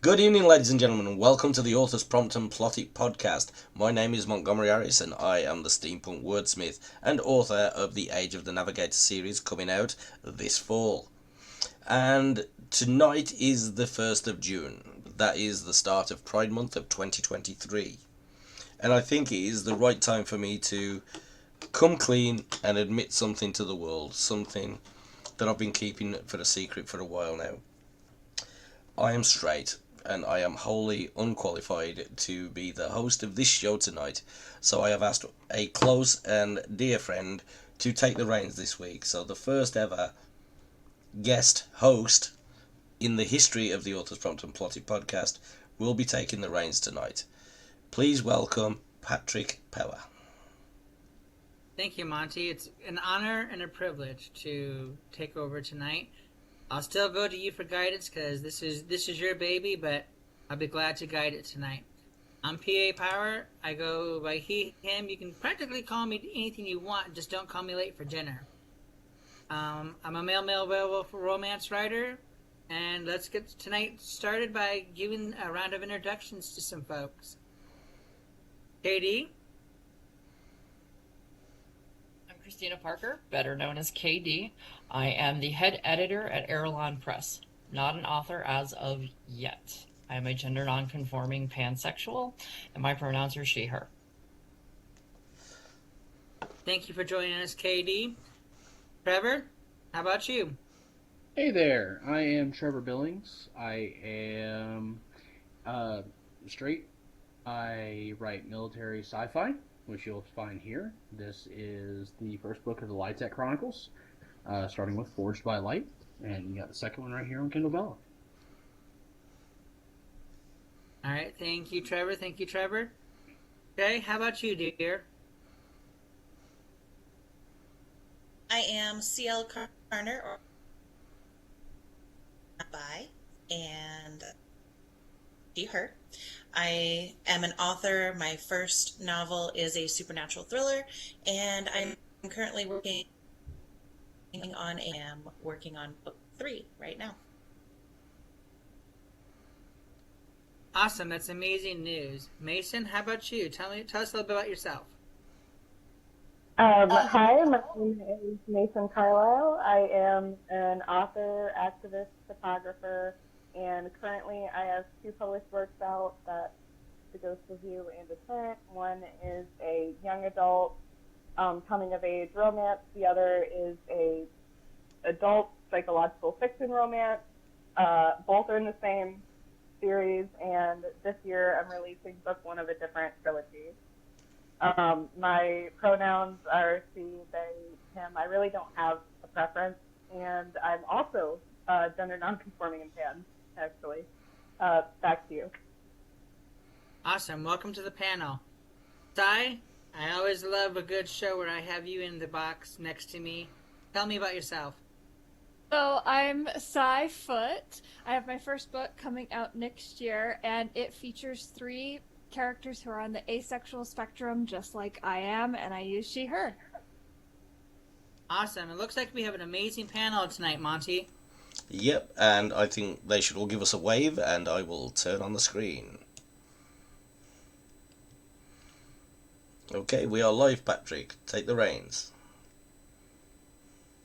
Good evening, ladies and gentlemen, and welcome to the Author's Prompt and Plotted podcast. My name is Montgomery and I am the steampunk wordsmith and author of the Age of the Navigator series coming out this fall. And tonight is the 1st of June. That is the start of Pride Month of 2023. And I think it is the right time for me to come clean and admit something to the world, something that I've been keeping for a secret for a while now. I am straight, and I am wholly unqualified to be the host of this show tonight, so I have asked a close and dear friend to take the reins this week. So the first ever guest host in the history of the Author's Prompt and Plotted podcast will be taking the reins tonight. Please welcome Patrick Power. Thank you, Monty. It's an honor and a privilege to take over tonight. I'll still go to you for guidance because this is your baby, but I'll be glad to guide it tonight. I'm PA Power. I go by he, him. You can practically call me anything you want, just don't call me late for dinner. I'm a male werewolf romance writer, and let's get tonight started by giving a round of introductions to some folks. K.D. Christina Parker, better known as K.D. I am the head editor at Erelon Press. Not an author as of yet. I am a gender non-conforming pansexual, and my pronouns are she, her. Thank you for joining us, K.D. Trevor, how about you? Hey there, I am Trevor Billings. I am straight. I write military sci-fi, which you'll find here. This is the first book of the Lightech Chronicles, starting with Forged by Light, and you got the second one right here on Kindle Vella. All right, thank you, Trevor. Thank you, Trevor. Okay, how about you, dear? I am C.L. Carner, or by, and she, her. I am an author. My first novel is a supernatural thriller, and I'm currently working on book 3 right now. Awesome, that's amazing news. Mason, how about you? Tell us a little bit about yourself. Hi, my name is Mason Carlisle. I am an author, activist, photographer, and currently I have 2 published works out that The Ghost of You and Deterrent. One is a young adult coming of age romance. The other is a adult psychological fiction romance. Both are in the same series, and this year I'm releasing book 1 of a different trilogy. My pronouns are she, they, him. I really don't have a preference, and I'm also gender nonconforming and pan, actually. Back to you. Awesome, welcome to the panel. Sai, I always love a good show where I have you in the box next to me. Tell me about yourself. So I'm Cy Foote. I have my first book coming out next year, and it features 3 characters who are on the asexual spectrum, just like I am, and I use she, her. Awesome. It looks like we have an amazing panel tonight, Monty. Yep, and I think they should all give us a wave, and I will turn on the screen. Okay, we are live, Patrick. Take the reins.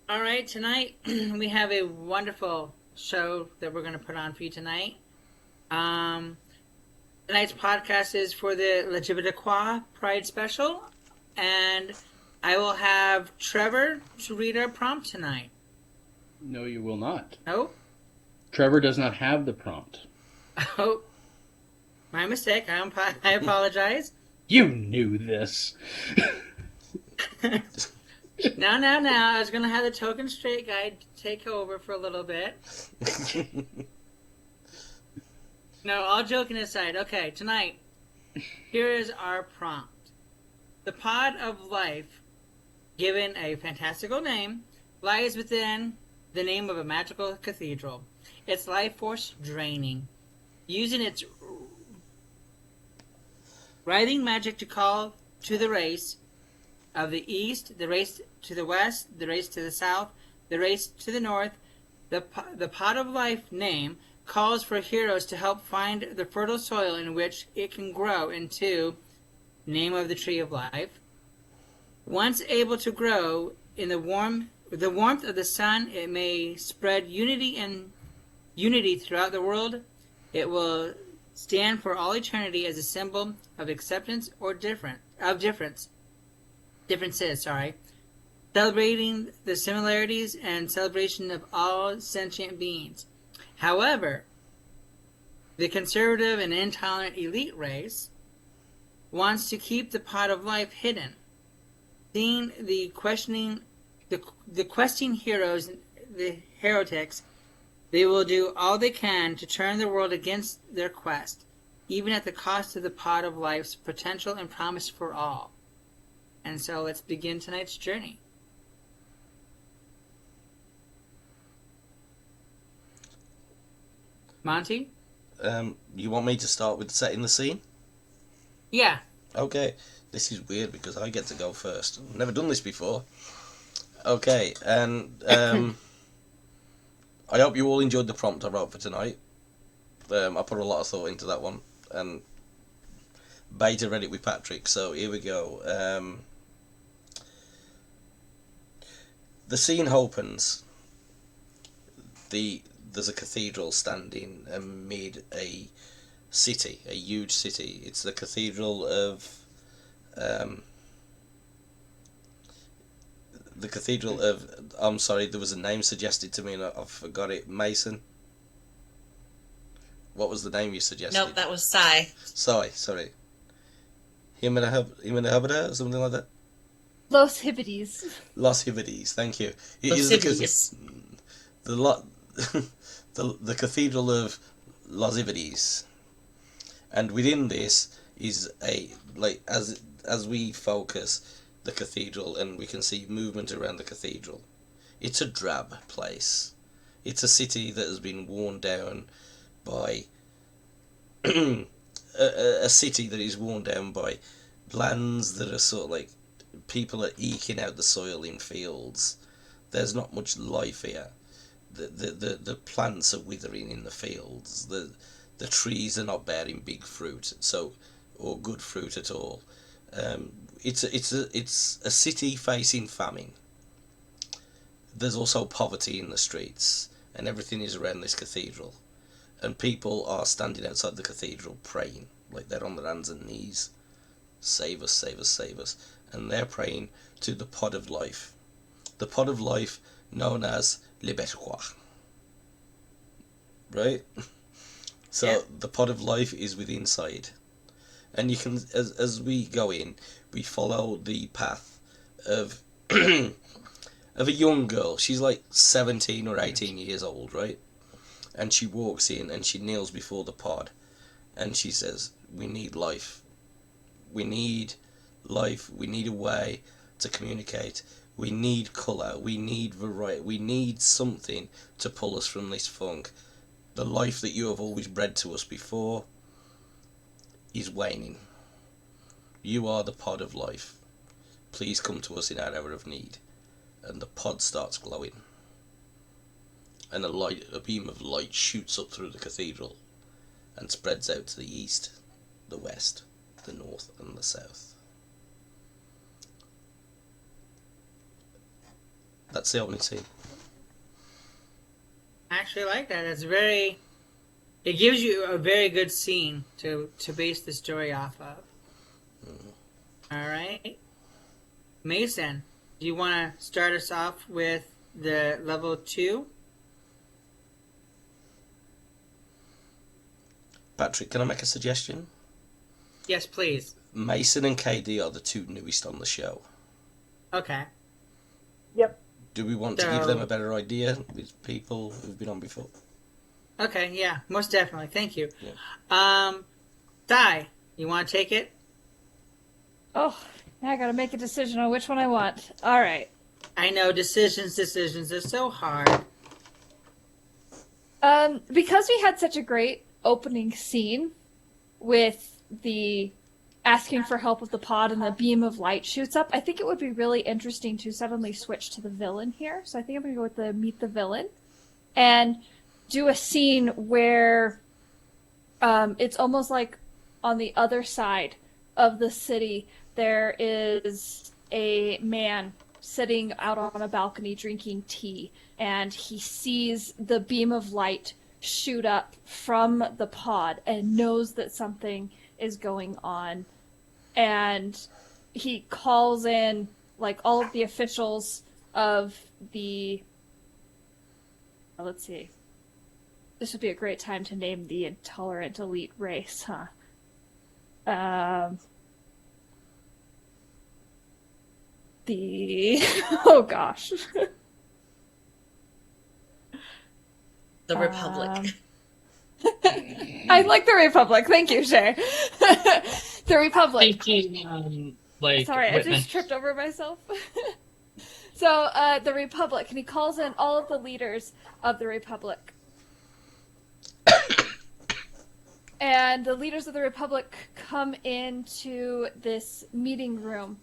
All right, tonight we have a wonderful show that we're going to put on for you tonight. Tonight's podcast is for the LGBTQIA Pride Special, and I will have Trevor to read our prompt tonight. No, you will not. Oh? Trevor does not have the prompt. Oh, my mistake. I apologize. You knew this. Now. I was going to have the token straight guy take over for a little bit. No, all joking aside. Okay, tonight, here is our prompt. The pod of life, given a fantastical name, lies within the name of a magical cathedral. Its life force draining. Using its writhing magic to call to the race of the east, the race to the west, the race to the south, the race to the north, the pot of life name calls for heroes to help find the fertile soil in which it can grow into name of the tree of life. Once able to grow in the warmth of the sun, it may spread unity throughout the world. It will stand for all eternity as a symbol of acceptance or differences, celebrating the similarities and celebration of all sentient beings. However, the conservative and intolerant elite race wants to keep the pot of life hidden. Seeing the questing heroes, the heretics, they will do all they can to turn the world against their quest, even at the cost of the pot of life's potential and promise for all. And so let's begin tonight's journey. Monty? You want me to start with setting the scene? Yeah. Okay. This is weird because I get to go first. I've never done this before. Okay, and I hope you all enjoyed the prompt I wrote for tonight. I put a lot of thought into that one, and beta read it with Patrick, so here we go. The scene opens. There's a cathedral standing amid a city, a huge city. It's the cathedral of I'm sorry, there was a name suggested to me and I forgot it. Mason. What was the name you suggested? Nope, that was Sai. Sorry. Himenhabada or something like that? Los Hibides. Los Hibides, thank you. It Los is Hibides. the Cathedral of Los Hibides. And within this is as we focus the cathedral and we can see movement around the cathedral. It's a drab place. It's a city that has been worn down by a city that is worn down by lands that are sort of like people are eking out the soil in fields. There's not much life here. The plants are withering in the fields. The trees are not bearing big fruit, or good fruit at all. It's a city facing famine. There's also poverty in the streets, and everything is around this cathedral. And people are standing outside the cathedral praying, like they're on their hands and knees. Save us, save us, save us. And they're praying to the pot of life. The pot of life known as Libertoire. Right? So Yeah. the pot of life is within inside. And you can, as we go in, we follow the path of of a young girl. She's like 17 or 18 years old, right? And she walks in and she kneels before the pod and she says, we need life. We need life. We need a way to communicate. We need colour. We need variety. We need something to pull us from this funk. The life that you have always bred to us before is waning. You are the pod of life. Please come to us in our hour of need. And the pod starts glowing. And a beam of light shoots up through the cathedral and spreads out to the east, the west, the north and the south. That's the opening scene. I actually like that. It gives you a very good scene to base the story off of. All right. Mason, do you want to start us off with the level 2? Patrick, can I make a suggestion? Yes, please. Mason and K.D. are the two newest on the show. Okay. Yep. Do we want to give them a better idea with people who've been on before? Okay, yeah, most definitely. Thank you. Yeah. Ty, you want to take it? Oh, now I gotta make a decision on which one I want. Alright. I know, decisions are so hard. Because we had such a great opening scene with the asking for help with the pod and the beam of light shoots up, I think it would be really interesting to suddenly switch to the villain here. So I think I'm going to go with the meet the villain. And do a scene where it's almost like on the other side of the city there is a man sitting out on a balcony drinking tea, and he sees the beam of light shoot up from the pod and knows that something is going on, and he calls in like all of the officials of the let's see, this would be a great time to name the intolerant elite race, huh? Oh gosh. The Republic. I like the Republic. Thank you, Chey. The Republic. Sorry, I just tripped over myself. So, the Republic, and he calls in all of the leaders of the Republic. And the leaders of the Republic come into this meeting room,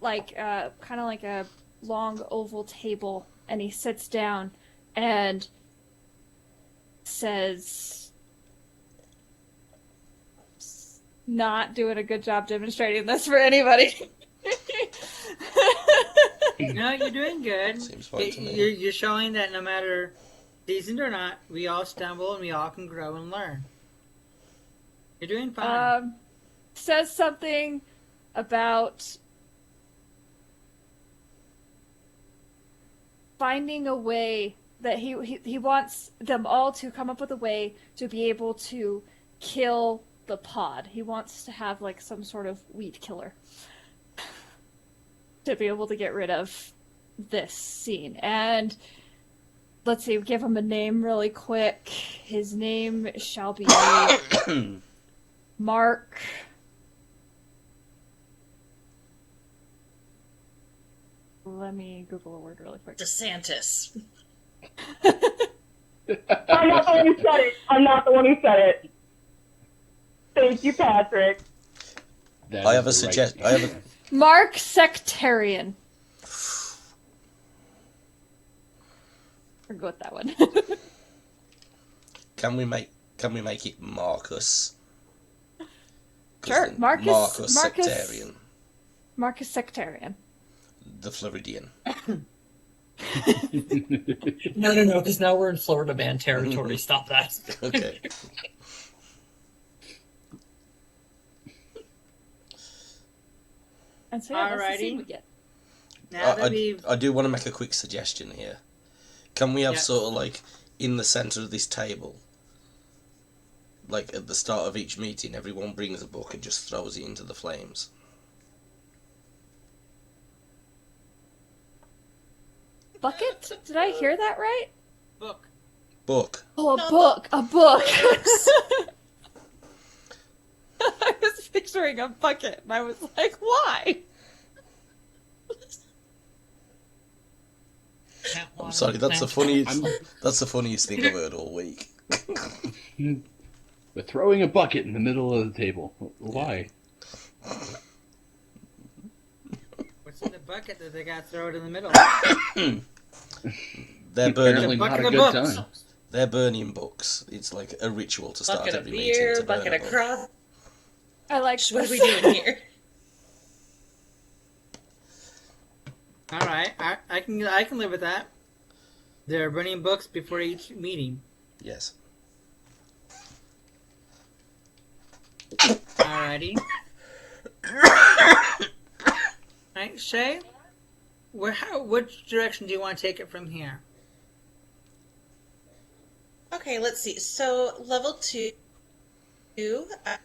like, kind of like a long oval table, and he sits down and says, not doing a good job demonstrating this for anybody. No, you're doing good. Seems fine to me. You're showing that no matter seasoned or not, we all stumble and we all can grow and learn. You're doing fine. Says something about finding a way that he wants them all to come up with a way to be able to kill the pod. He wants to have like some sort of weed killer to be able to get rid of this scene. And let's see, give him a name really quick. His name shall be Mark. Let me Google a word really quick. DeSantis. I'm not the one who said it. I'm not the one who said it. Thank you, Patrick. I have a suggestion. Mark Sectarian. Or go with that one. Can we make it Marcus? Sure, Marcus Sectarian. Marcus Sectarian. The Floridian. No, because now we're in Florida man territory. Stop that. Okay. And so yeah, that's the scene we Alrighty. get. Now that we've... I do want to make a quick suggestion here. Can we have Yeah. sort of like in the centre of this table, like at the start of each meeting, everyone brings a book and just throws it into the flames? Bucket? Did I hear that right? Book. Oh, No, a book. I was picturing a bucket, and I was like, why? I'm sorry, that's the funniest thing I've heard all week. We're throwing a bucket in the middle of the table. Why? What's in the bucket that they got thrown in the middle? They're Apparently burning. not a Bucket good of books. time. They're burning books. It's like a ritual to start Bucket of every meeting. beer, To burn bucket a of book. crop. I like What are we doing here? All right, I can live with that. They're burning books before each meeting. Yes. Alrighty. Alright, Chey, which direction do you want to take it from here? Okay, let's see. So level 2, I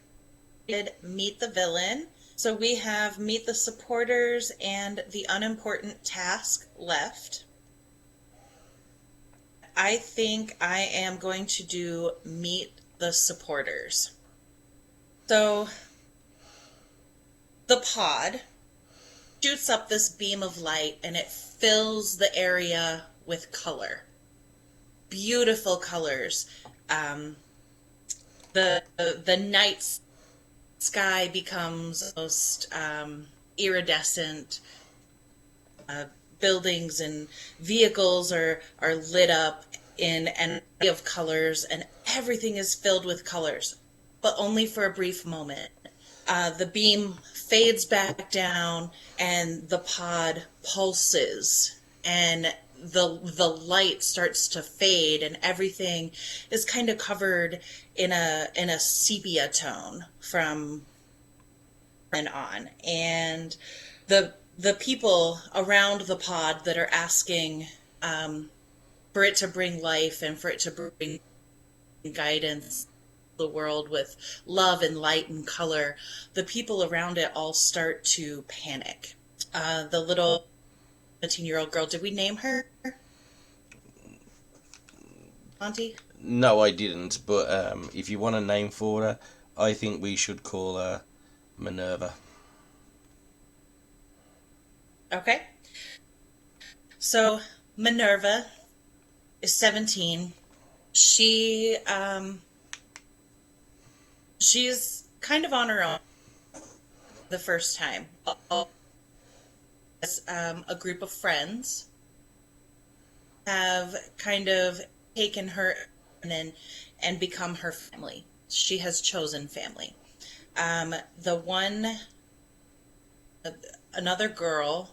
did meet the villain. So we have meet the supporters and the unimportant task left. I think I am going to do meet the supporters. So the pod shoots up this beam of light and it fills the area with color. Beautiful colors. The night sky becomes almost iridescent. Buildings and vehicles are lit up, in an array of colors, and everything is filled with colors, but only for a brief moment. The beam fades back down, and the pod pulses, and the light starts to fade, and everything is kind of covered in a sepia tone from and on. And the people around the pod that are asking for it to bring life and for it to bring guidance the world with love and light and color, the people around it all start to panic. The little 17-year-old girl, did we name her? Auntie? No, I didn't, but if you want a name for her, I think we should call her Minerva. Okay. So Minerva is 17. She's kind of on her own the first time. As a group of friends have kind of taken her and become her family. She has chosen family. Another girl,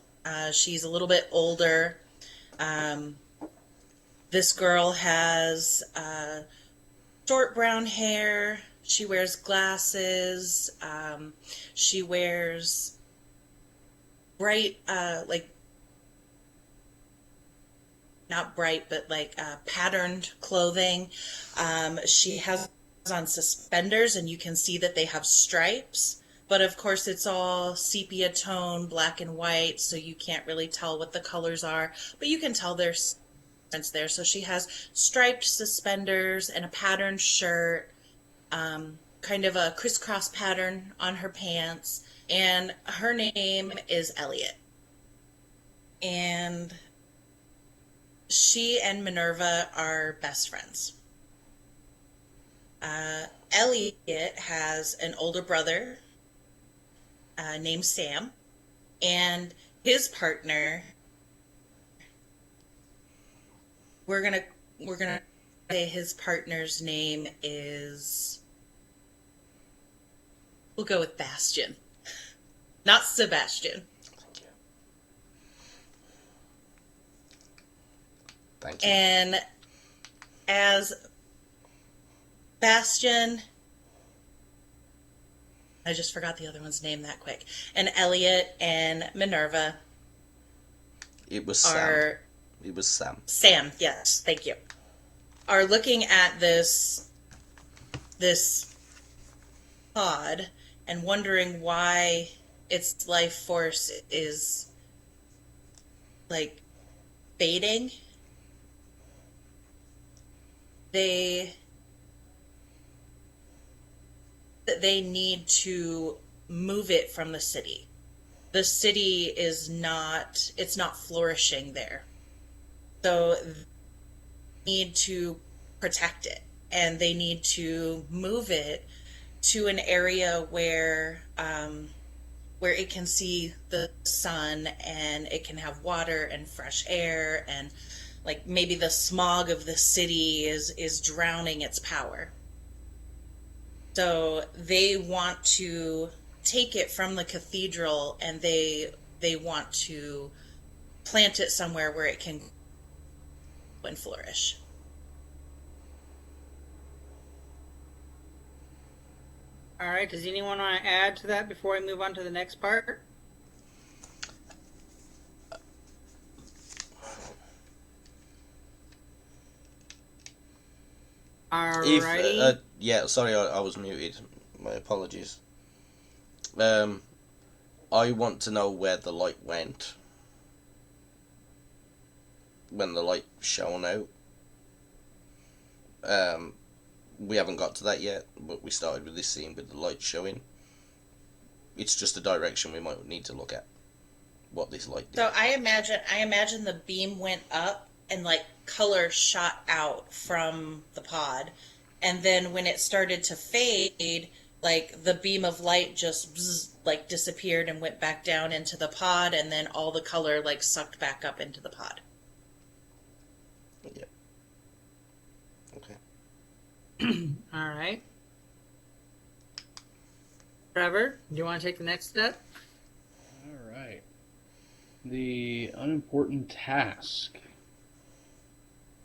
she's a little bit older. This girl has short brown hair. She wears glasses. She wears bright, not bright, but patterned clothing. She has on suspenders, and you can see that they have stripes. But of course, it's all sepia tone, black and white, so you can't really tell what the colors are. But you can tell there's difference there. So she has striped suspenders and a patterned shirt, kind of a crisscross pattern on her pants. And her name is Elliot. And she and Minerva are best friends. Elliot has an older brother named Sam, and his partner, we're gonna say his partner's name is, we'll go with Bastion, not Sebastian. Thank you. And as Bastion, I just forgot the other one's name that quick. And Elliot and Minerva It was Sam. It was Sam. Sam, yes, thank you. Are looking at this pod and wondering why its life force is fading. They need to move it from the city. The city is not flourishing there. So they need to protect it, and they need to move it to an area where it can see the sun, and it can have water and fresh air, and maybe the smog of the city is drowning its power. So they want to take it from the cathedral, and they want to plant it somewhere where it can grow and flourish. All right, does anyone want to add to that before I move on to the next part? Alrighty. Yeah, sorry, I was muted. My apologies. I want to know where the light went when the light shone out. We haven't got to that yet, but we started with this scene with the light showing. It's just a direction we might need to look at. What this light did. So I imagine the beam went up and color shot out from the pod, and then when it started to fade, the beam of light just disappeared and went back down into the pod, and then all the color sucked back up into the pod. Yeah. All right. Trevor, do you want to take the next step? All right. The unimportant task.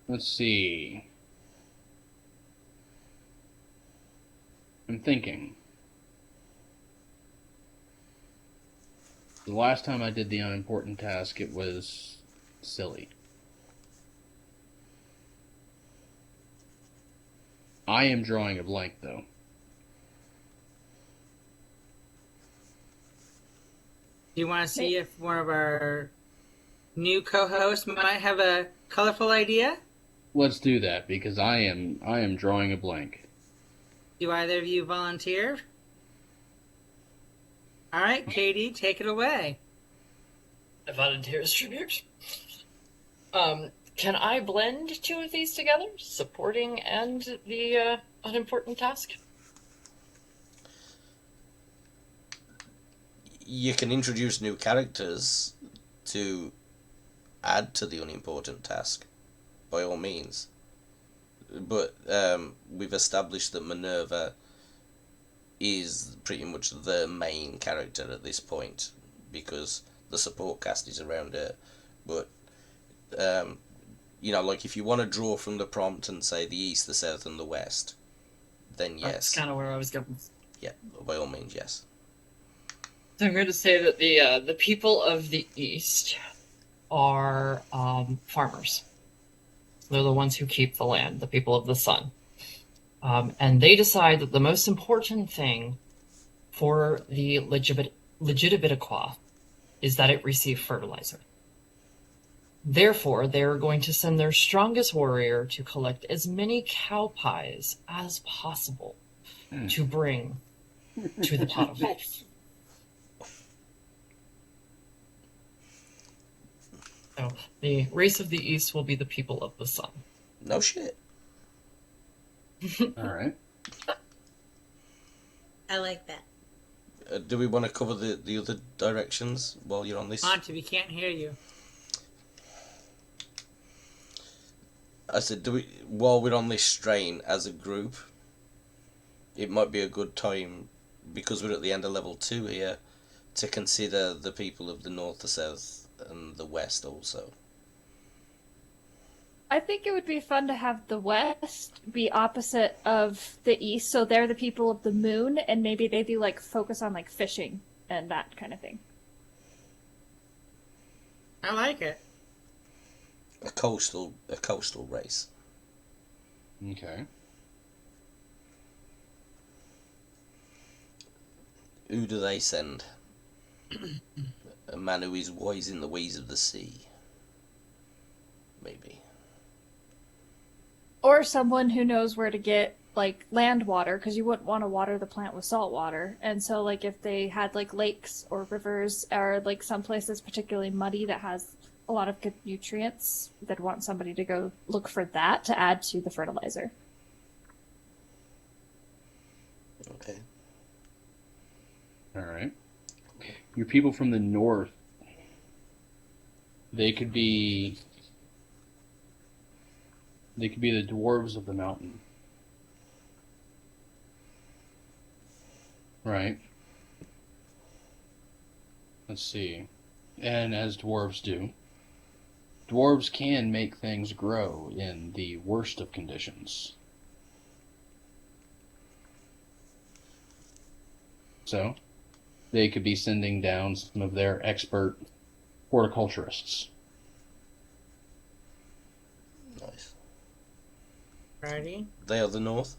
Let's see. I'm thinking. The last time I did the unimportant task, it was silly. I am drawing a blank, though. Do you want to see if one of our new co-hosts might have a colorful idea? Let's do that, because I am drawing a blank. Do either of you volunteer? All right, K.D., take it away. I volunteer as tribute. Can I blend two of these together? Supporting and the unimportant task? You can introduce new characters to add to the unimportant task, by all means. But we've established that Minerva is pretty much the main character at this point, because the support cast is around her. But like if you want to draw from the prompt and say the east, the south, and the west, then yes. That's kind of where I was going. Yeah, by all means, yes. So I'm going to say that the people of the east are farmers. They're the ones who keep the land, the people of the sun. And they decide that the most important thing for the Legitibidiqua is that it receive fertilizer. Therefore, they're going to send their strongest warrior to collect as many cow pies as possible to bring to the pot of life. So, the race of the east will be the people of the sun. No shit. Alright. I like that. Do we want to cover the other directions while you're on this? Monty, we can't hear you. I said, while we're on this strain as a group, it might be a good time, because we're at the end of level 2 here, to consider the people of the north, the south, and the west also. I think it would be fun to have the west be opposite of the east, so they're the people of the moon, and maybe they do like focus on like fishing and that kind of thing. I like it. A coastal race. Okay. Who do they send? A man who is wise in the ways of the sea. Maybe. Or someone who knows where to get like land water, because you wouldn't want to water the plant with salt water. And so like if they had like lakes or rivers or like some places particularly muddy that has a lot of good nutrients, they'd want somebody to go look for that to add to the fertilizer. Okay. Alright. Your people from the north, they could be the dwarves of the mountain. Right. Let's see. And as dwarves do, dwarves can make things grow in the worst of conditions. So, they could be sending down some of their expert horticulturists. Nice. Righty. They are the north?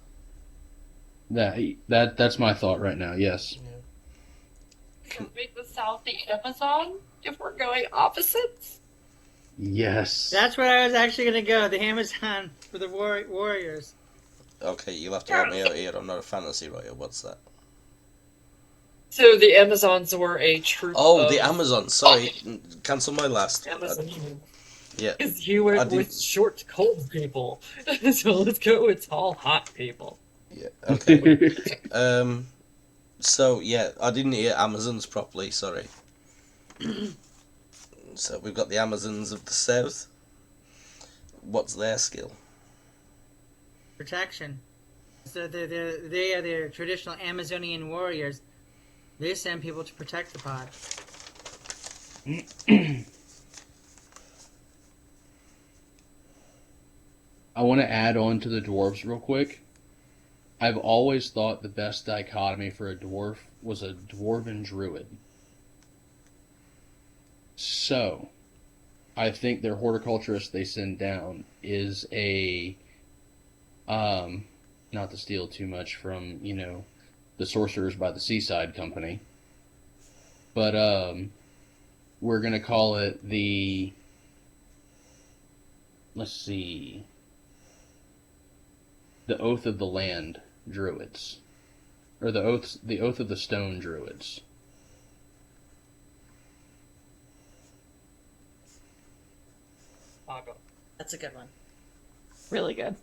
That's my thought right now, yes. Can we make the south the Amazon if we're going opposites? Yes. That's where I was actually going to go. The Amazon for the warriors. Okay, you'll have to help me out here. I'm not a fantasy writer. What's that? So the Amazons were a troop of... the Amazon. Sorry. Cancel my last. Amazon. Yeah. Because you went with short, cold people. So let's go with tall, hot people. Yeah, okay. So, yeah, I didn't hear Amazons properly, sorry. So, we've got the Amazons of the south. What's their skill? Protection. So they are the traditional Amazonian warriors. They send people to protect the pod. I want to add on to the dwarves real quick. I've always thought the best dichotomy for a dwarf was a dwarven druid. So, I think their horticulturist they send down is a, not to steal too much from, the Sorcerers by the Seaside company, but, we're going to call it let's see, the Oath of the Land Druids. Or the Oath of the Stone Druids. That's a good one. Really good.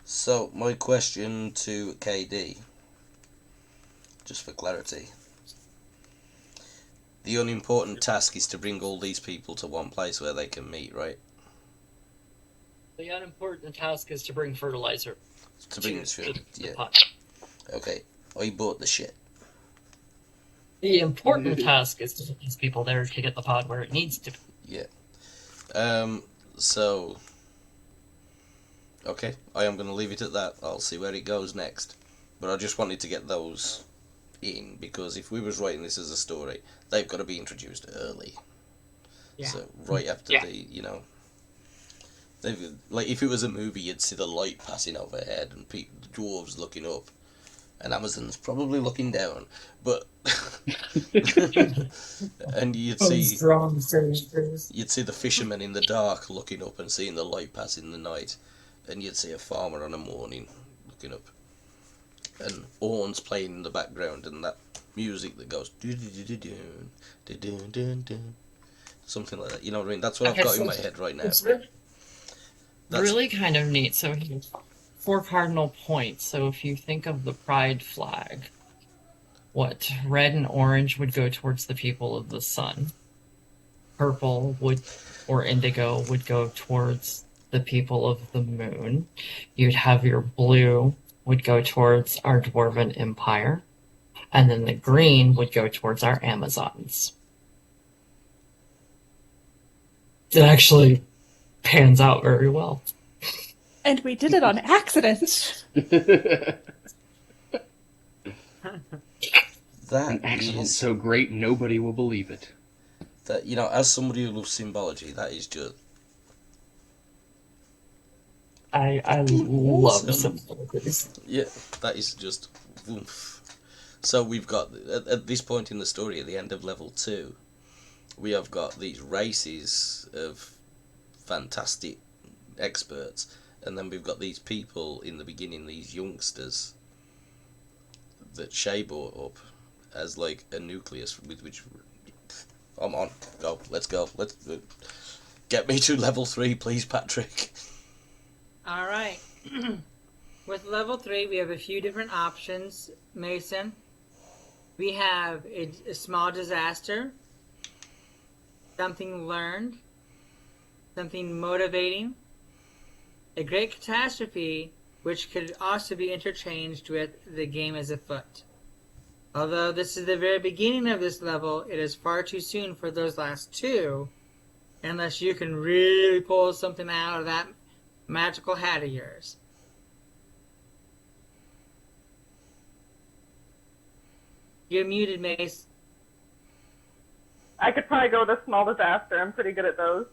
So, my question to KD, just for clarity. The unimportant task is to bring all these people to one place where they can meet, right? The unimportant task is to bring fertilizer. To bring this to food, yeah. pot. Okay, I bought the shit. The important task is to get these people there to get the pod where it needs to be. Yeah. So... Okay, I am going to leave it at that. I'll see where it goes next. But I just wanted to get those in, because if we was writing this as a story, they've got to be introduced early. Yeah. So, right after like, if it was a movie, you'd see the light passing overhead and the dwarves looking up, and Amazon's probably looking down, but and you'd see the fishermen in the dark looking up and seeing the light pass in the night, and you'd see a farmer on a morning looking up, and horns playing in the background, and that music that goes something like that. You know what I mean? That's what I've got in my head right now. It's really kind of neat. So here's 4 cardinal points. So if you think of the pride flag, what red and orange would go towards the people of the sun. Purple or indigo would go towards the people of the moon. You'd have your blue would go towards our dwarven empire, and then the green would go towards our Amazons. It actually pans out very well. And we did it on accident. An accident so great nobody will believe it. That, as somebody who loves symbology, that is just... I love symbols. Yeah, that is just... Oof. So we've got, at this point in the story, at the end of level 2, we have got these races of fantastic experts, and then we've got these people in the beginning, these youngsters, that Chey brought up as like a nucleus with which... I'm on. Go. Let's go. Let's get me to level 3, please, Patrick. All right. With level 3, we have a few different options, Mason. We have a small disaster, something learned, something motivating, a great catastrophe, which could also be interchanged with the game as afoot. Although this is the very beginning of this level, it is far too soon for those last 2, unless you can really pull something out of that magical hat of yours. You're muted, Mace. I could probably go with a small disaster. I'm pretty good at those.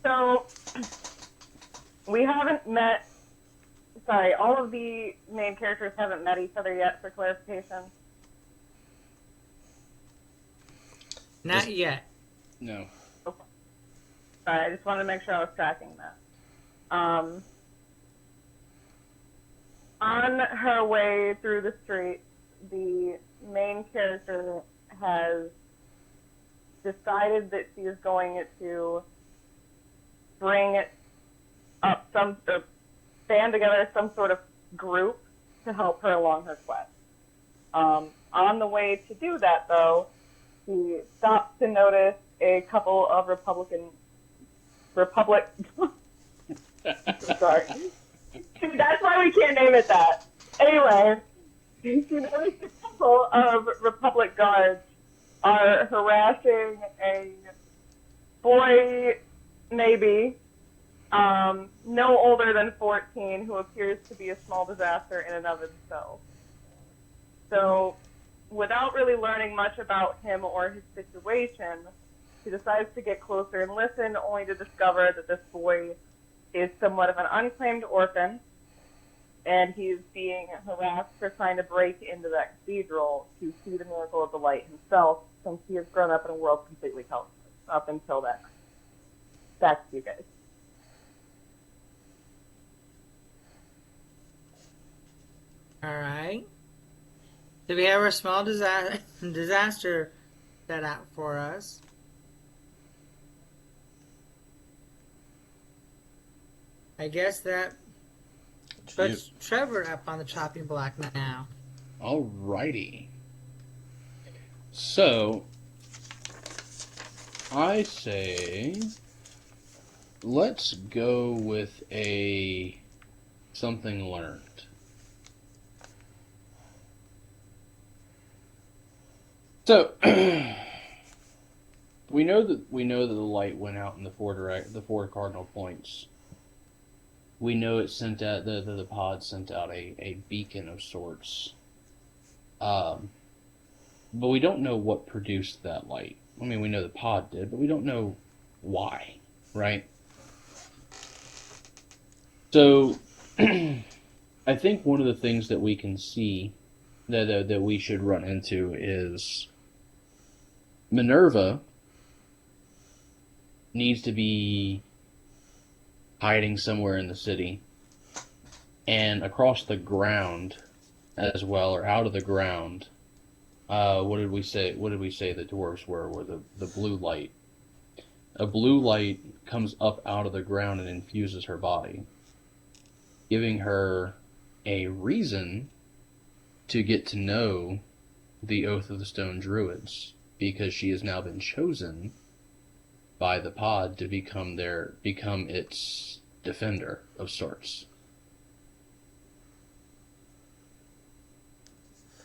So, we haven't met... Sorry, all of the main characters haven't met each other yet, for clarification. Not yet. No. Okay. Sorry, I just wanted to make sure I was tracking that. On her way through the street, the main character has decided that she is going to bring up band together some sort of group to help her along her quest. On the way to do that, though, she stops to notice a couple of Republican Republic. I'm sorry. That's why we can't name it that. Anyway, she noticed a couple of Republic guards are harassing a boy, maybe, no older than 14, who appears to be a small disaster in and of himself. So, without really learning much about him or his situation, she decides to get closer and listen, only to discover that this boy is somewhat of an unclaimed orphan, and he's being harassed for trying to break into that cathedral to see the miracle of the light himself, since he has grown up in a world completely colorless up until that time. Back to you guys. Alright. So we have our small disaster set out for us. I guess that puts Trevor up on the chopping block now. Alrighty. So, I say, let's go with a something learned. So, we know that the light went out in the four cardinal points. We know it sent out the pod sent out a beacon of sorts. But we don't know what produced that light. I mean, we know the pod did, but we don't know why, right? So, I think one of the things that we can see that we should run into is Minerva needs to be hiding somewhere in the city, and across the ground as well, or out of the ground. What did we say? What did we say the dwarves were? Were the blue light? A blue light comes up out of the ground and infuses her body, giving her a reason to get to know the Oath of the Stone Druids, because she has now been chosen by the pod to become its defender of sorts.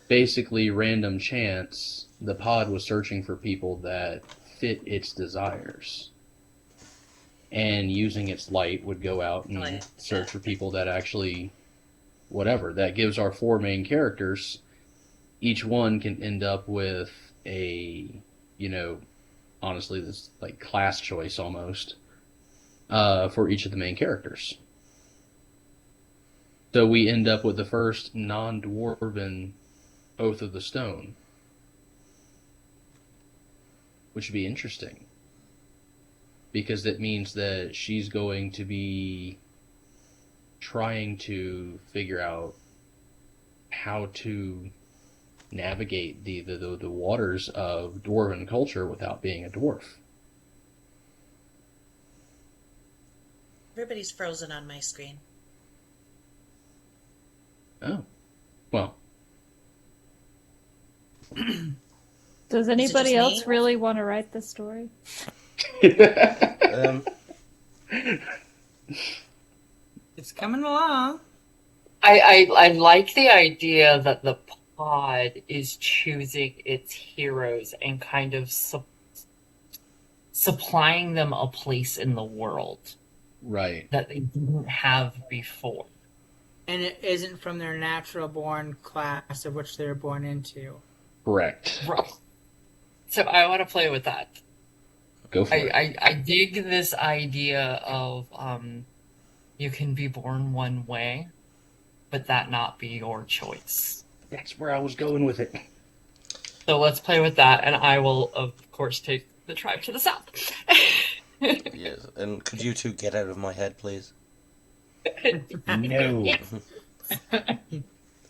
Basically, random chance, the pod was searching for people that fit its desires. And using its light would go out and search for people that actually, whatever. That gives our four main characters, each one can end up with a, honestly, this like class choice almost, for each of the main characters. So we end up with the first non-dwarven Oath of the Stone, which would be interesting, because it means that she's going to be trying to figure out how to navigate the waters of dwarven culture without being a dwarf. Everybody's frozen on my screen. Oh, well. Does anybody else really want to write this story? It's coming along. I like the idea that the pod is choosing its heroes and kind of supplying them a place in the world. Right. That they didn't have before. And it isn't from their natural born class of which they were born into. Correct. Right. So I want to play with that. Go for it. I dig this idea of you can be born one way, but that not be your choice. That's where I was going with it. So let's play with that, and I will, of course, take the tribe to the south. Yes, and could you two get out of my head, please? No.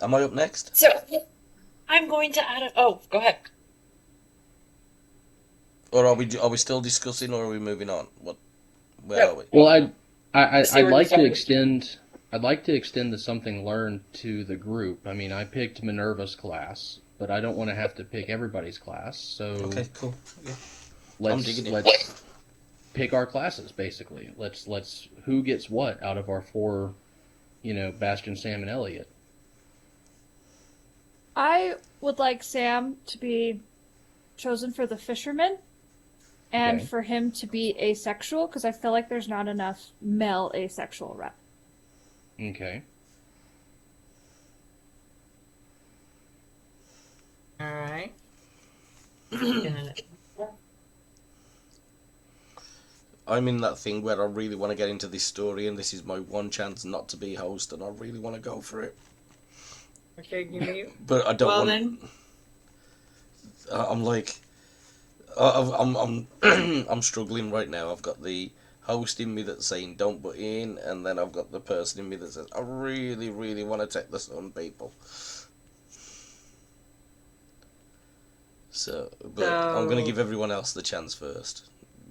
Am I up next? So, I'm going to add go ahead. Or are we still discussing, or are we moving on? Where are we? Well, I'd like to extend the something learned to the group. I mean, I picked Minerva's class, but I don't want to have to pick everybody's class. So Okay, cool. Okay. let's pick our classes basically. Let's who gets what out of our four, Bastion, Sam, and Elliot. I would like Sam to be chosen for the fisherman, and Okay. for him to be asexual, because I feel like there's not enough male asexual rep. Okay. All right. I'm in that thing where I really want to get into this story, and this is my one chance not to be host, and I really want to go for it. Okay, give me. But I don't Well want. then, I'm like, I'm I'm struggling right now. I've got the host in me that's saying don't butt in, and then I've got the person in me that says I really, really want to take this on people. So, but I'm gonna give everyone else the chance first.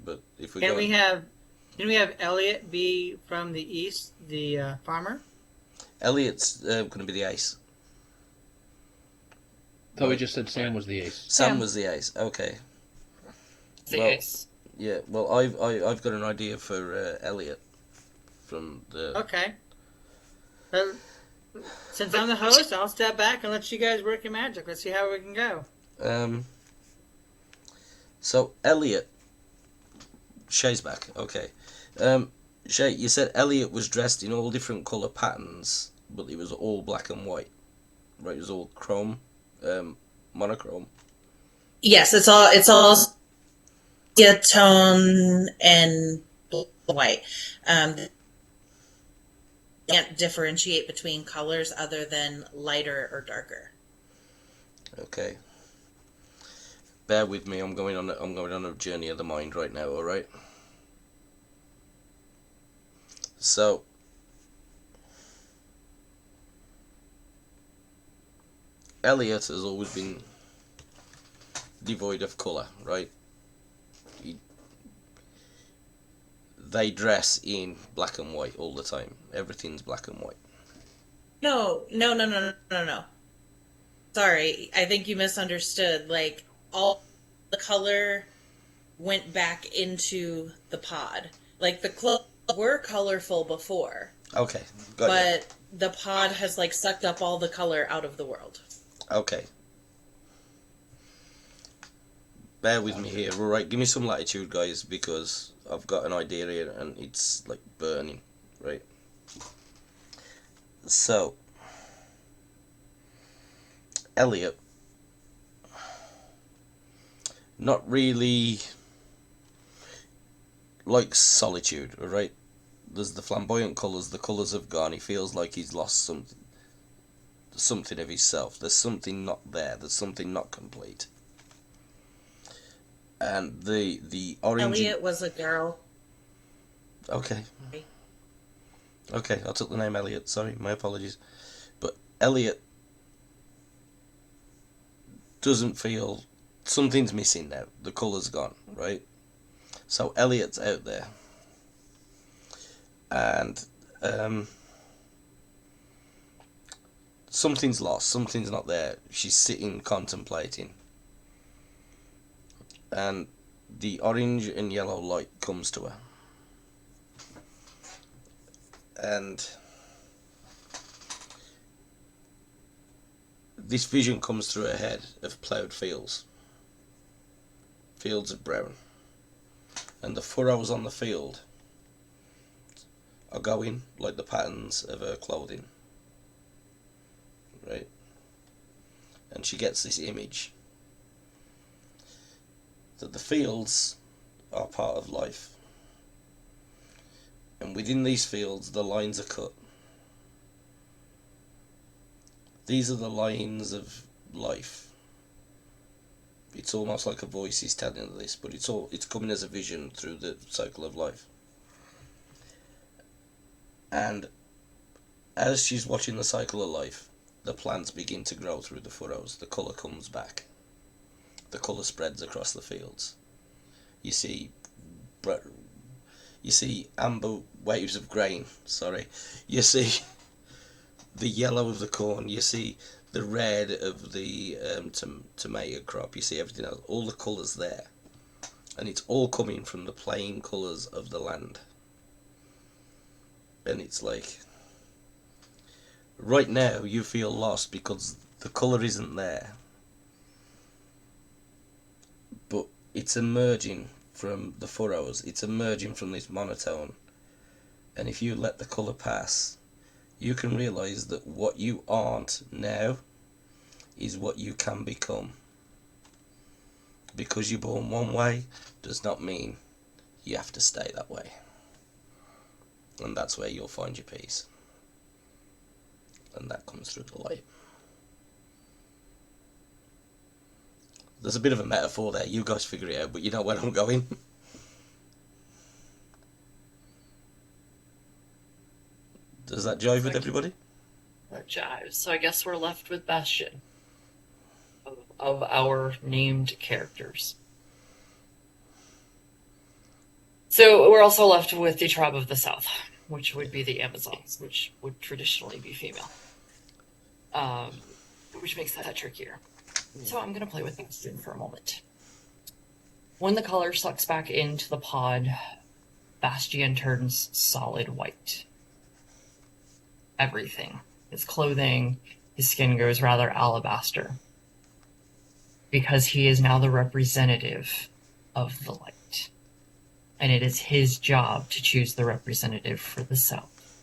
But if we can go, we have Elliot be from the east, the farmer? Elliot's gonna be the ace. Thought we just said Sam was the ace. Sam was the ace. Okay. The Well, ace. Yeah. Well, I've got an idea for Elliot from the. Okay. Since I'm the host, I'll step back and let you guys work your magic. Let's see how we can go. So Elliot, Shay's back. Okay. Shay, you said Elliot was dressed in all different colour patterns, but it was all black and white, right? It was all chrome, monochrome. Yes, it's all yeah, tone and white. Can't differentiate between colors other than lighter or darker. Okay. Bear with me. I'm going on a journey of the mind right now. All right. So. Elliot has always been devoid of colour, right? They dress in black and white all the time. Everything's black and white. No. Sorry, I think you misunderstood. Like, all the color went back into the pod. Like, the clothes were colorful before. Okay, got but the pod has, like, sucked up all the color out of the world. Okay. Bear with me here. Alright, give me some latitude, guys, because I've got an idea here and it's, like, burning, right? So, Elliot, not really likes solitude, alright? There's the flamboyant colours, the colours have gone, he feels like he's lost something of himself. There's something not there, there's something not complete. And the orange... Elliot was a girl. Okay. Okay, I took the name Elliot, sorry, my apologies. But Elliot doesn't feel... Something's missing now. The colour's gone, right? So Elliot's out there. And something's lost, something's not there. She's sitting contemplating. And the orange and yellow light comes to her. And this vision comes through her head of ploughed fields. Fields of brown. And the furrows on the field are going like the patterns of her clothing. Right? And she gets this image that the fields are part of life. And within these fields, the lines are cut. These are the lines of life. It's almost like a voice is telling her this, but it's coming as a vision through the cycle of life. And as she's watching the cycle of life, the plants begin to grow through the furrows. The colour comes back. The colour spreads across the fields. You see amber waves of grain, You see the yellow of the corn. You see the red of the tomato crop. You see everything else. All the colours there. And it's all coming from the plain colours of the land. And it's like, right now you feel lost because the colour isn't there. But it's emerging from the furrows, it's emerging from this monotone. And if you let the colour pass, you can realise that what you aren't now is what you can become. Because you're born one way does not mean you have to stay that way. And that's where you'll find your peace. And that comes through the light. There's a bit of a metaphor there, you guys figure it out, but you know where I'm going. Does that jive with everybody? That jives. So I guess we're left with Bastion of our named characters. So we're also left with the tribe of the South, which would be the Amazons, which would traditionally be female. Which makes that trickier. So I'm going to play with Bastion for a moment. When the color sucks back into the pod, Bastion turns solid white. Everything. His clothing, his skin goes rather alabaster. Because he is now the representative of the light. And it is his job to choose the representative for the South.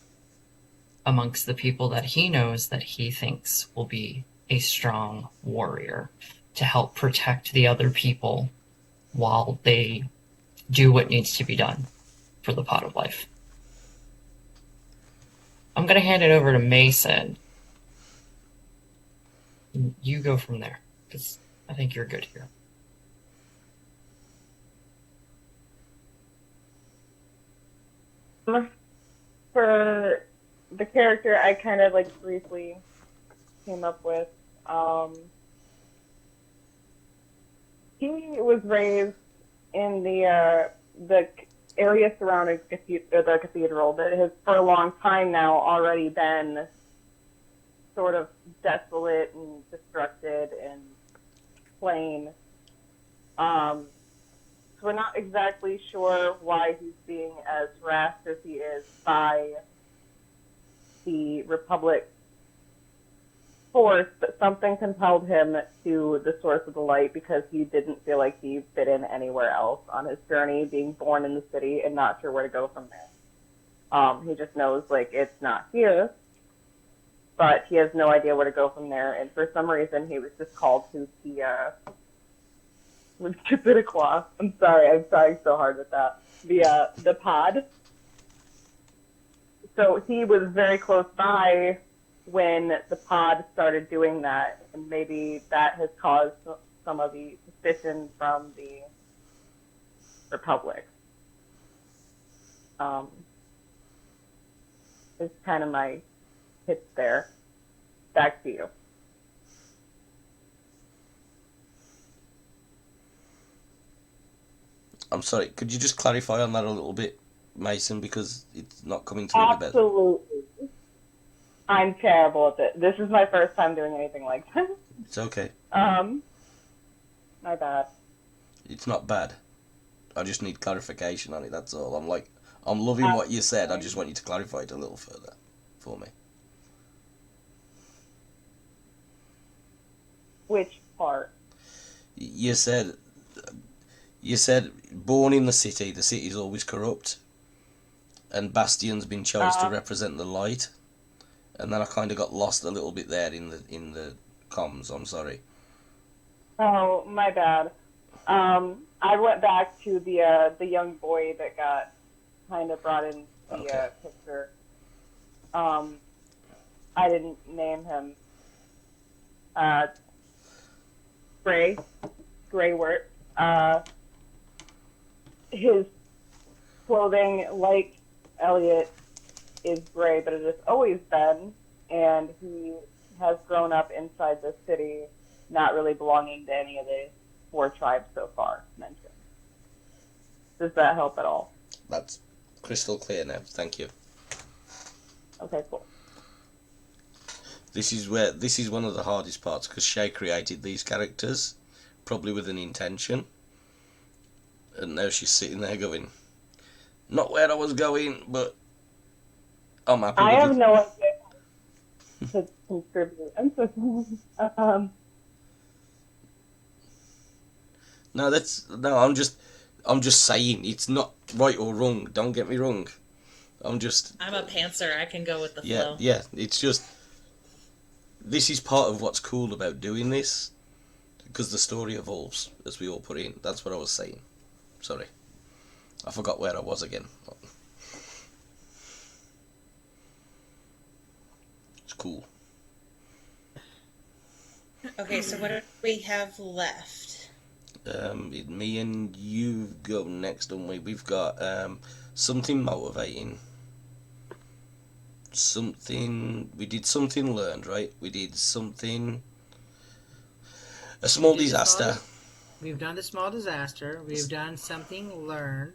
Amongst the people that he knows that he thinks will be a strong warrior to help protect the other people while they do what needs to be done for the pot of life. I'm going to hand it over to Mason. You go from there, because I think you're good here. For the character, I kind of like briefly came up with. He was raised in the area surrounding the cathedral that has for a long time now already been sort of desolate and destructed and plain. So we're not exactly sure why he's being as harassed as he is by the Republic force, but something compelled him to the source of the light because he didn't feel like he fit in anywhere else on his journey, being born in the city and not sure where to go from there. He just knows, like, it's not here, but he has no idea where to go from there, and for some reason he was just called to the, I'm sorry, I'm trying so hard with that. The pod. So he was very close by when the pod started doing that, and maybe that has caused some of the suspicion from the Republic. It's kind of my pitch there. Back to you. I'm sorry, could you just clarify on that a little bit, Mason, because it's not coming through the best. Absolutely. I'm terrible at it. This is my first time doing anything like this. It's okay. My bad. It's not bad. I just need clarification on it, that's all. I'm loving what you said, I just want you to clarify it a little further for me. Which part? You said born in the city's always corrupt, and Bastion's been chose to represent the light. And then I kind of got lost a little bit there in the comms. I'm sorry. Oh, my bad. I went back to the young boy that got kind of brought in the picture. I didn't name him. Graywort. His clothing, like Elliot, is gray, but it has always been, and he has grown up inside the city, not really belonging to any of the 4 tribes so far mentioned. Does that help at all? That's crystal clear now. Thank you. Okay, cool. This is one of the hardest parts because Chey created these characters, probably with an intention, And now she's sitting there going, not where I was going, but I'm happy I with have it. no idea to contribute. I'm so sorry. No, I'm just saying it's not right or wrong. Don't get me wrong. I'm I'm a pantser. I can go with the flow. yeah. It's just this is part of what's cool about doing this because the story evolves as we all put in. That's what I was saying. Sorry, I forgot where I was again. It's cool. Okay, so what do we have left? Me and you go next, don't we? We've got something motivating. We did something learned, right? We did something. A small disaster. We've done the small disaster. We've done something learned.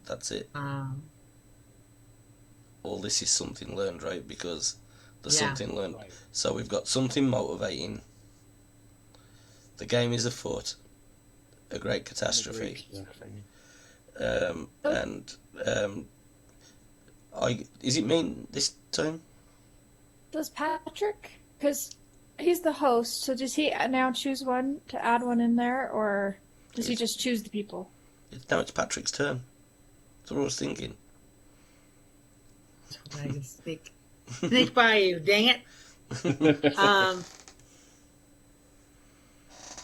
That's it. All this is something learned, right? Because there's something learned. Right. So we've got something motivating. The game is afoot. A great catastrophe. Is it me this time? Does Patrick? Because he's the host, so does he now choose one to add one in there, or does he just choose the people? Now it's Patrick's turn. That's what I was thinking. I can sneak by you, dang it.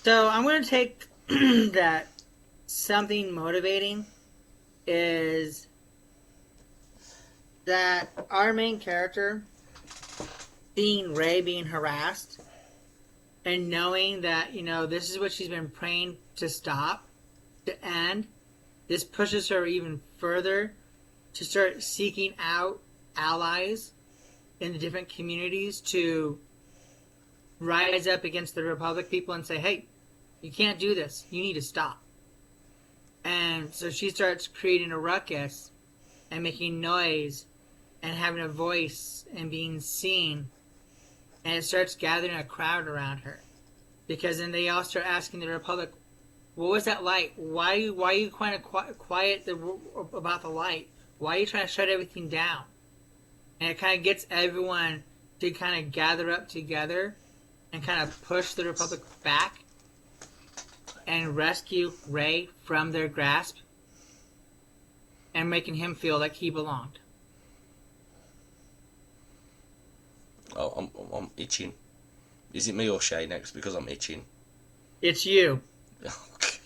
So I'm going to take that something motivating is that our main character, seeing Ray being harassed and knowing that, this is what she's been praying to stop, to end, this pushes her even further to start seeking out allies in the different communities to rise up against the Republic people and say, hey, you can't do this. You need to stop. And so she starts creating a ruckus and making noise and having a voice and being seen. And it starts gathering a crowd around her. Because then they all start asking the Republic, what was that light? Why are you kind of quiet about the light? Why are you trying to shut everything down? And it kind of gets everyone to kind of gather up together and kind of push the Republic back and rescue Ray from their grasp and making him feel like he belonged. Oh, I'm itching. Is it me or Chey next? Because I'm itching. It's you. Okay.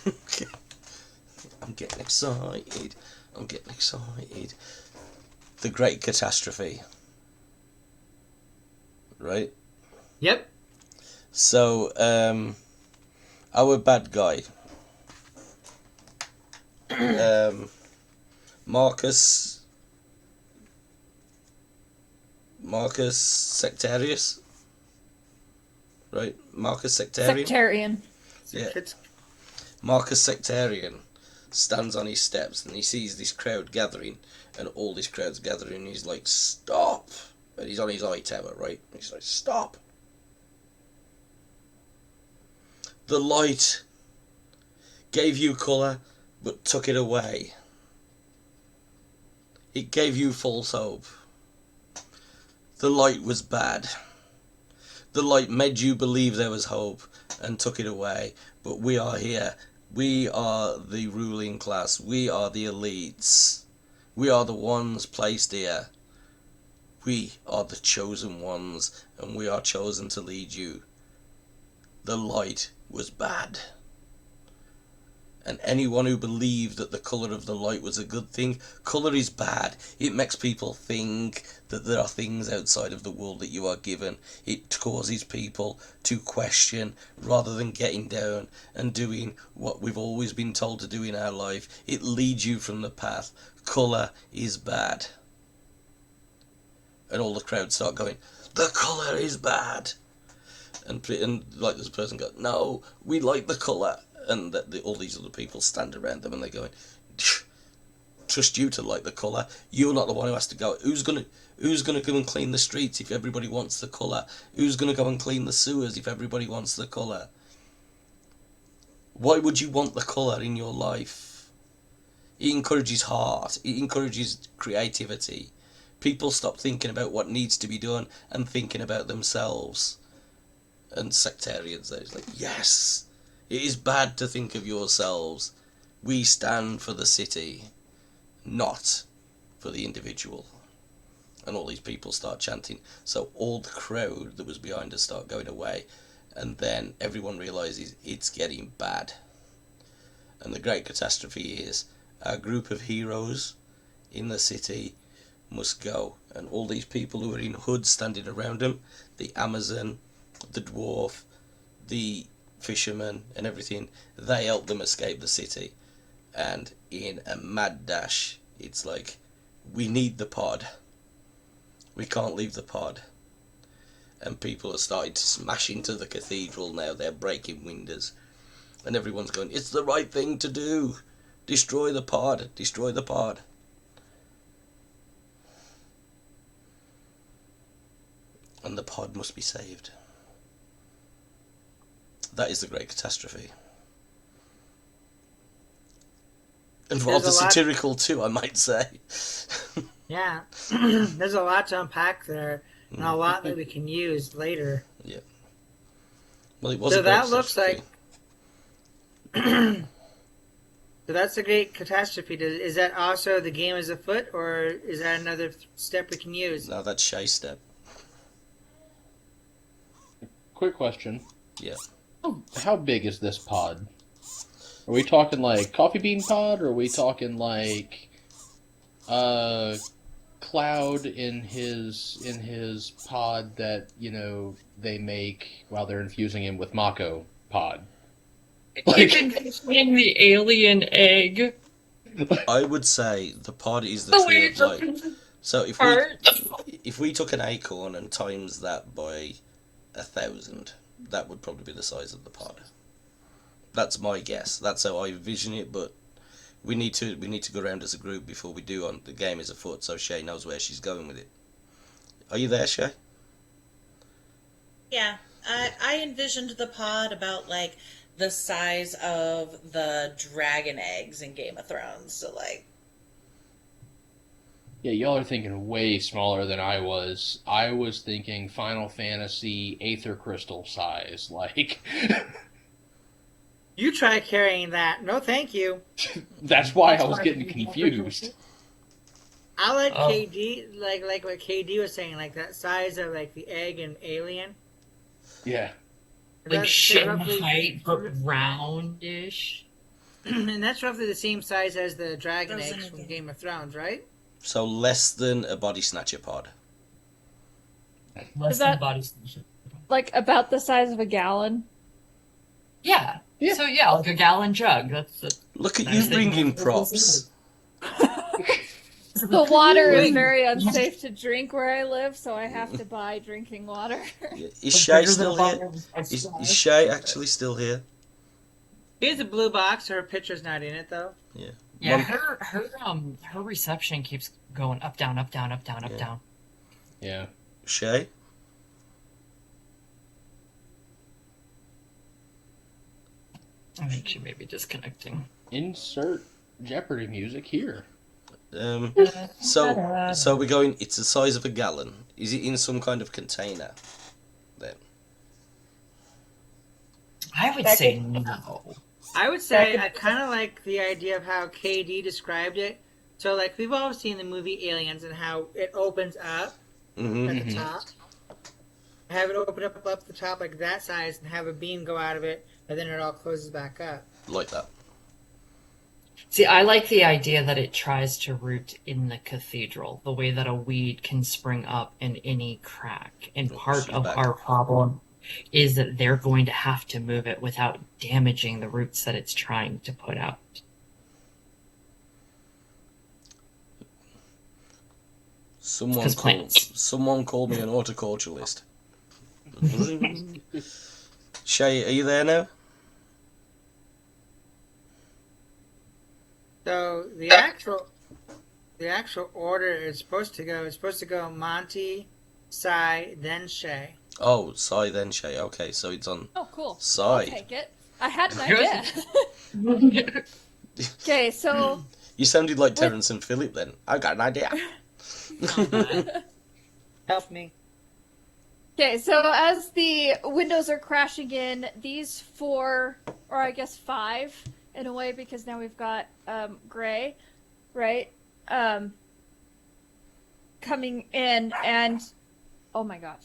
Okay. I'm getting excited. The Great Catastrophe. Right? Yep. So, our bad guy, Marcus Sectarius, right? Marcus Sectarian. Sectarian. Yeah. Marcus Sectarian stands on his steps and he sees this crowd gathering, and all this crowd's gathering. And he's like, "Stop!" And he's on his eye tower, right? And he's like, "Stop! The light gave you colour, but took it away. It gave you false hope. The light was bad. The light made you believe there was hope and took it away. But we are here. We are the ruling class. We are the elites. We are the ones placed here. We are the chosen ones, and we are chosen to lead you. The light was bad. And anyone who believed that the colour of the light was a good thing, colour is bad. It makes people think that there are things outside of the world that you are given. It causes people to question rather than getting down and doing what we've always been told to do in our life. It leads you from the path. Colour is bad. And all the crowd start going, the colour is bad. And like this person goes, no, we like the colour. And all these other people stand around them and they're going, trust you to like the colour. You're not the one who has to go. Who's gonna go and clean the streets if everybody wants the colour? Who's gonna go and clean the sewers if everybody wants the colour? Why would you want the colour in your life? It encourages heart. It encourages creativity. People stop thinking about what needs to be done and thinking about themselves. And sectarians, those like, yes, it is bad to think of yourselves. We stand for the city, not for the individual. And all these people start chanting. So all the crowd that was behind us start going away. And then everyone realises it's getting bad. And the great catastrophe is a group of heroes in the city must go. And all these people who are in hoods standing around them, the Amazon, the dwarf, the fisherman and everything, they help them escape the city. And in a mad dash, it's like, we need the pod. We can't leave the pod. And people are starting to smash into the cathedral now. They're breaking windows. And everyone's going, it's the right thing to do. Destroy the pod. Destroy the pod. And the pod must be saved. That is the great catastrophe. And rather satirical too, I might say. Yeah, there's a lot to unpack there, and a lot that we can use later. Yeah. Well, it was So a great that looks like. catastrophe. So that's a great catastrophe. Is that also the game is afoot, or is that another step we can use? No, that's Chey step. Quick question. Yeah. How big is this pod? Are we talking like coffee bean pod, or are we talking like Cloud in his pod that, you know, they make while they're infusing him with Mako pod? Like, infusing the alien egg. I would say the pod is the tree of life. So if we took an acorn and times that by 1,000, that would probably be the size of the pod. That's my guess. That's how I envision it, but we need to go around as a group before we do on the game is afoot, so Chey knows where she's going with it. Are you there, Chey? Yeah, I envisioned the pod about like the size of the dragon eggs in Game of Thrones. So like, Yeah, y'all are thinking way smaller than I was. I was thinking Final Fantasy Aether Crystal size, like. You try carrying that. No, thank you. That's why I was getting confused. I like KD, like what KD was saying, like that size of like the egg and Alien. Yeah. Like shin height, but roundish. And that's roughly the same size as the dragon Frozen eggs from again. Game of Thrones, right? So less than a body snatcher pod. Less Is than that- body station. Like about the size of a gallon. Yeah. Yeah. So yeah, like a gallon jug. That's Look at Nice you thing. bringing props. The water is very unsafe to drink where I live, so I have to buy drinking water. Yeah. Is Chey still here? Is Chey actually still here? Here's a blue box. Her picture's not in it though. Yeah. Yeah, Mon- her reception keeps going up, down, up, down, up, down, up, Yeah. down. Yeah. Chey? I think she may be disconnecting. Insert Jeopardy music here. So we're going, it's the size of a gallon. Is it in some kind of container? Then. I would say no. I would say I kind of like the idea of how KD described it. So like we've all seen the movie Aliens and how it opens up Mm-hmm. at the top. Have it open up the top like that size and have a beam go out of it, and then it all closes back up. Like that. See, I like the idea that it tries to root in the cathedral, the way that a weed can spring up in any crack. And part of back. our problem is that they're going to have to move it without damaging the roots that it's trying to put out. Someone called me an horticulturalist. Chey, are you there now? So the actual order is supposed to go. It's supposed to go Monty, Cy, then Chey. Oh, Cy then Chey. Okay, so it's on Oh, cool. Cy. I'll take it. I had an idea. Okay, so You sounded like Terrence and Philip then. I got an idea. Oh my. Help me. okay, so as the windows are crashing in, these 4, or I guess 5, in a way, because now we've got Gray, right? Coming in, and oh my gosh.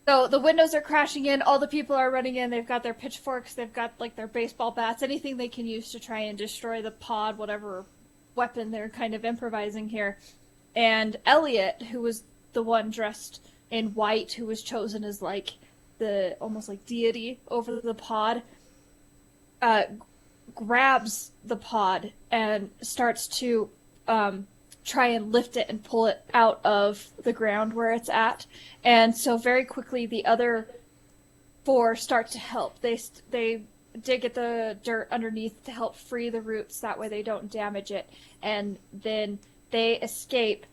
So the windows are crashing in, all the people are running in, they've got their pitchforks, they've got like their baseball bats, anything they can use to try and destroy the pod, whatever weapon they're kind of improvising here. And Elliot, who was the one dressed in white, who was chosen as like the almost like deity over the pod, grabs the pod and starts to try and lift it and pull it out of the ground where it's at. And so very quickly the other 4 start to help. They dig at the dirt underneath to help free the roots, that way they don't damage it. And then they escape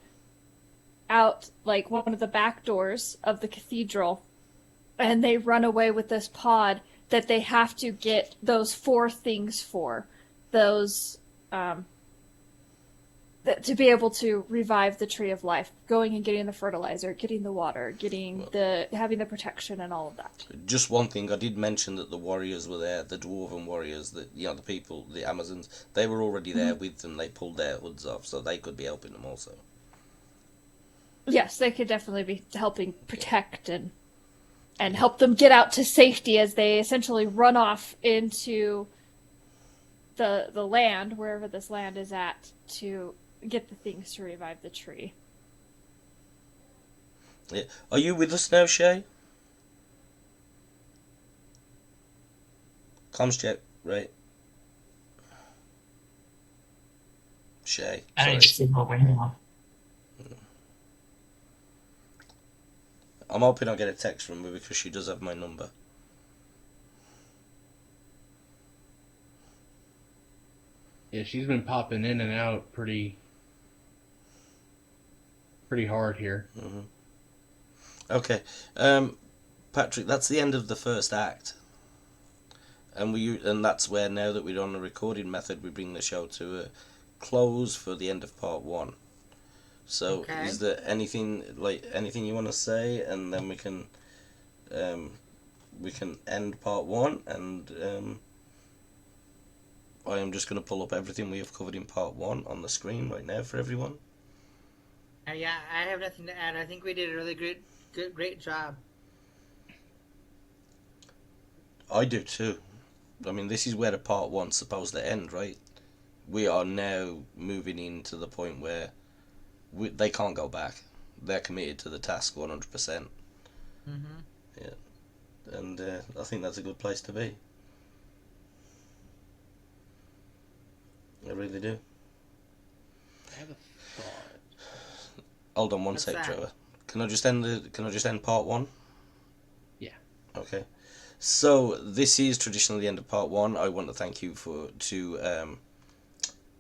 out like one of the back doors of the cathedral, and they run away with this pod that they have to get those 4 things for. Those to be able to revive the tree of life, going and getting the fertilizer, getting the water, having the protection and all of that. Just one thing, I did mention that the warriors were there, the dwarven warriors, the people, the Amazons, they were already there with them. They pulled their hoods off, so they could be helping them also. Yes, they could definitely be helping protect and help them get out to safety as they essentially run off into the land, wherever this land is at, to get the things to revive the tree. Yeah. Are you with us now, Chey? Comms check, right? Chey. I need to see my way now. I'm hoping I get a text from her because she does have my number. Yeah, she's been popping in and out pretty hard here. Mm-hmm. Okay, Patrick, that's the end of the first act, and that's where, now that we're on the recording method, we bring the show to a close for the end of part 1. So, Okay. Is there anything you want to say, and then we can end part 1, and I am just going to pull up everything we have covered in part 1 on the screen right now for everyone. Yeah, I have nothing to add. I think we did a really great job. I do too. I mean, this is where the part 1's supposed to end, right? We are now moving into the point where they can't go back. They're committed to the task 100%. Mm-hmm. Yeah, and I think that's a good place to be. I really do. I have a thought. Hold on one What's sec, that? Trevor. Can I just end part 1? Yeah. Okay. So this is traditionally the end of part 1. I want to thank you to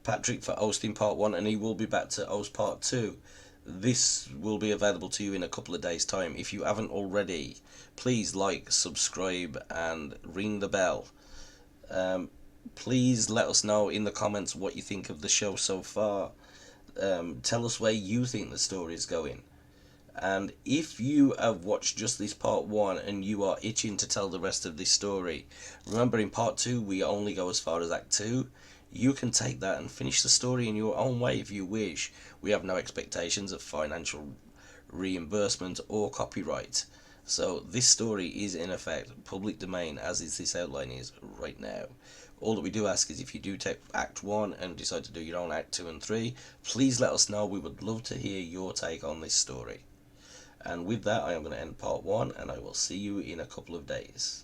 Patrick for hosting part 1, and he will be back to host part 2. This will be available to you in a couple of days' time. If you haven't already, please like, subscribe, and ring the bell. Please let us know in the comments what you think of the show so far. Tell us where you think the story is going. And if you have watched just this part 1 and you are itching to tell the rest of this story, remember in part 2 we only go as far as Act 2. You can take that and finish the story in your own way if you wish. We have no expectations of financial reimbursement or copyright. So this story is in effect public domain, as is this outline is right now. All that we do ask is, if you do take Act 1 and decide to do your own Act 2 and 3, please let us know. We would love to hear your take on this story. And with that, I am going to end part 1, and I will see you in a couple of days.